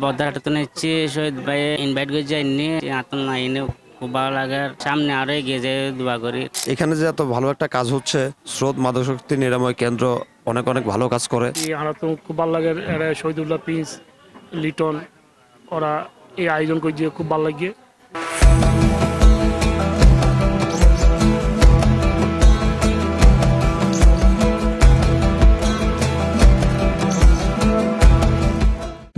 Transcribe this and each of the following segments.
বদাহাট তো নিচ্ছি শহীদ ভাই ইনভাইট করে যাইনি আতন না এনে খুব ভালো লাগে সামনে আরো এগিয়ে যায় দোয়া করি। এখানে যে এত ভালো একটা কাজ হচ্ছে, স্রোত মাদকাসক্তি নিরাময় কেন্দ্র অনেক অনেক ভালো কাজ করে। আমার তো খুব ভালো লাগে, শহীদুল্লাহ প্রিন্স, লিটন, ওরা এই আয়োজন করছে, খুব ভালো লাগে।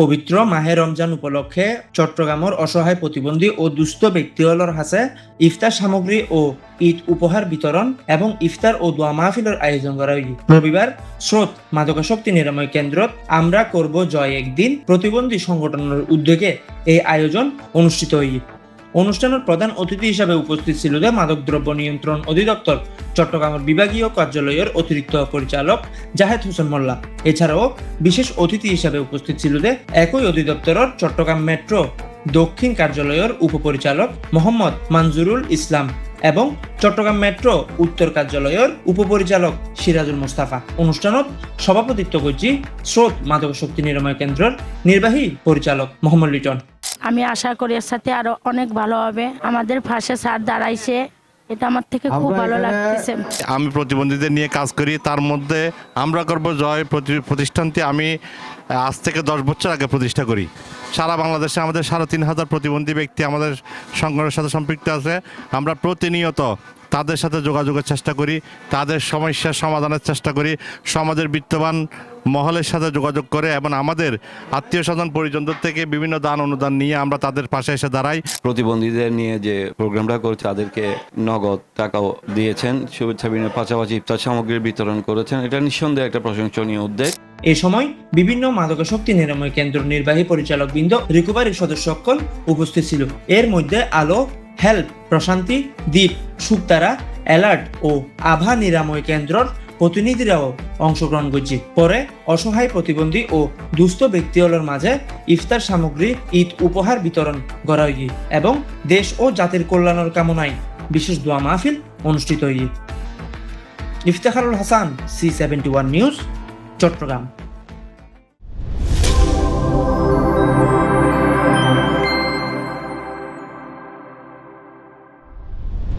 পবিত্র মাহে রমজান উপলক্ষে চট্টগ্রামের অসহায় প্রতিবন্ধী ও দুস্থ ব্যক্তিগুলোর হাতে ইফতার সামগ্রী ও ঈদ উপহার বিতরণ এবং ইফতার ও দোয়া মাহফিলের আয়োজন করা হয়েছে। রবিবার স্রোত মাদকাসক্তি নিরাময় কেন্দ্রত আমরা করব জয় একদিন প্রতিবন্ধী সংগঠনের উদ্যোগে এই আয়োজন অনুষ্ঠিত হয়েছে। অনুষ্ঠানের প্রধান অতিথি হিসাবে উপস্থিত ছিল মাদকদ্রব্য নিয়ন্ত্রণ অধিদপ্তর চট্টগ্রামের বিভাগীয় কার্যালয়ের অতিরিক্ত পরিচালক জাহেদ হোসেন মোল্লা। এছাড়াও বিশেষ অতিথি হিসাবে উপস্থিত ছিল একই অধিদপ্তরের চট্টগ্রাম মেট্রো দক্ষিণ কার্যালয়ের উপপরিচালক মোহাম্মদ মানজুরুল ইসলাম এবং চট্টগ্রাম মেট্রো উত্তর কার্যালয়ের উপপরিচালক সিরাজুল মোস্তাফা। অনুষ্ঠানত সভাপতিত্ব করছি স্রোত মাদকাসক্তি নিরাময় কেন্দ্রের নির্বাহী পরিচালক মোহাম্মদ লিটন। আমি আশা করি এর সাথে আরো অনেক ভালো হবে। আমাদের পাশে স্যার দাঁড়াইছে, এটা আমার থেকে খুব ভালো লাগতেছে। আমি প্রতিবন্ধীদের নিয়ে কাজ করি, তার মধ্যে আমরা করব জয় প্রতিষ্ঠানটি আমি আজ থেকে 10 বছর আগে প্রতিষ্ঠা করি। সারা বাংলাদেশে আমাদের 3,500 প্রতিবন্ধী ব্যক্তি আমাদের সংগঠনের সাথে সম্পৃক্ত আছে। আমরা প্রতিনিয়ত তাদের সাথে যোগাযোগের চেষ্টা করি, তাদের সমস্যার সমাধানের চেষ্টা করি, সমাজের বিত্তবান মহলের সাথে যোগাযোগ করে এবং আমাদের আত্মীয় স্বজন পরিজনদের থেকে বিভিন্ন দান অনুদান নিয়ে আমরা তাদের পাশে এসে দাঁড়াই। প্রতিবন্ধীদের নিয়ে যে প্রোগ্রামটা করছে তাদেরকে নগদ টাকাও দিয়েছেন, শুভেচ্ছা বিনিময়ের পাশাপাশি ইফতার সামগ্রী বিতরণ করেছেন। এটা নিঃসন্দেহে একটা প্রশংসনীয় উদ্যোগ। এ সময় বিভিন্ন মাদকাসক্তি নিরাময় কেন্দ্র নির্বাহী পরিচালক বৃন্দ, রিকভারির সদস্যসকল উপস্থিত ছিল। এর মধ্যে আলো, হেল্প, প্রশান্তি, দ্বীপ, সুক্তারা, অ্যালার্ট ও আভা নিরাময় কেন্দ্রের প্রতিনিধিরাও অংশগ্রহণ করছে। পরে অসহায় প্রতিবন্ধী ও দুস্থ ব্যক্তিগুলোর মাঝে ইফতার সামগ্রী ঈদ উপহার বিতরণ করা হয়েছে এবং দেশ ও জাতির কল্যাণের কামনায় বিশেষ দোয়া মাহফিল অনুষ্ঠিত হয়েছে। Iftekharul Hasan, C71 news, Chittagong.